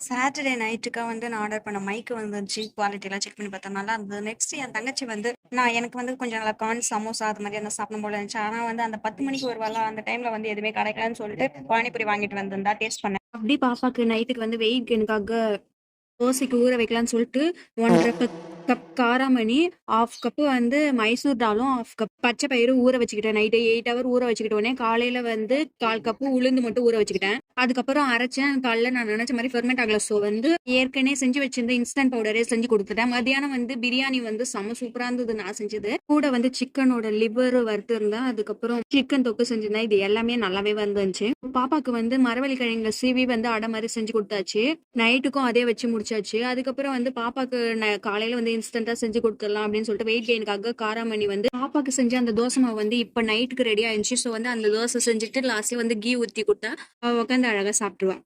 Saturday நைட்டுக்கா வந்து நான் order பண்ண மைக் வந்துருந்துச்சு. குவாலிட்டிலாம் செக் பண்ணி பார்த்தேன். நல்லா இருந்தது. நெக்ஸ்ட் என் தங்கச்சி வந்து எனக்கு வந்து கொஞ்சம் நல்லா கார்ன், சமோசா அது மாரி எல்லாம் சாப்பிடணும் போல இருந்துச்சு. ஆனா வந்து அந்த 10 மணிக்கு வருவாளா, அந்த டைம்ல வந்து எதுவுமே கிடைக்கலன்னு சொல்லிட்டு பானிபூரி வாங்கிட்டு வந்திருந்தா. டேஸ்ட் பண்ணேன். அப்படி பாப்பாக்கு நைட்டுக்கு வந்து வெயிட் கெயினுக்காக தோசைக்கு ஊற வைக்கலான்னு சொல்லிட்டு 1 1/2 கப் காராமணி, 1/2 கப்பு வந்து மைசூர் டாலும், 1/2 கப் பச்சை பயிறு ஊற வச்சுக்கிட்டேன். நைட்டு 8 ஹவர் ஊற வச்சுக்கிட்ட உடனே காலையில வந்து 1/4 கப்பு உளுந்து மட்டும் ஊற வச்சுக்கிட்டேன். அதுக்கப்புறம் அரைச்சேன். காலைல நான் நினைச்ச மாதிரி ஃபெர்மெண்ட் ஆகல. ஸோ வந்து ஏற்கனவே செஞ்சு வச்சிருந்த இன்ஸ்டன்ட் பவுடரே செஞ்சு கொடுத்துட்டேன். மதியானம் வந்து பிரியாணி வந்து செம சூப்பரா இருந்தது நான் செஞ்சது. கூட வந்து சிக்கனோட லிவர் வறுத்து இருந்தேன். அதுக்கப்புறம் சிக்கன் தொக்கு செஞ்சிருந்தேன். இது எல்லாமே நல்லாவே வந்துச்சு. பாப்பாக்கு வந்து மரவள்ளி கிழங்குல சீவி வந்து அடை மாதிரி செஞ்சு கொடுத்தாச்சு. நைட்டுக்கும் அதே வச்சு முடிச்சாச்சு. அதுக்கப்புறம் வந்து பாப்பாக்கு காலையில வந்து இன்ஸ்டன்டா செஞ்சு கொடுத்துடலாம் அப்படின்னு சொல்லிட்டு வெயிட் கெயினுக்காக காராமணி வந்து பாப்பாக்கு செஞ்ச அந்த தோசை மாவு வந்து இப்ப நைட்டுக்கு ரெடி ஆயிடுச்சு. ஸோ வந்து அந்த தோசை செஞ்சுட்டு லாஸ்ட்ல வந்து கீ ஊத்தி கொடுத்தா அவ உட்காந்து அழகா சாப்பிட்டுருவா.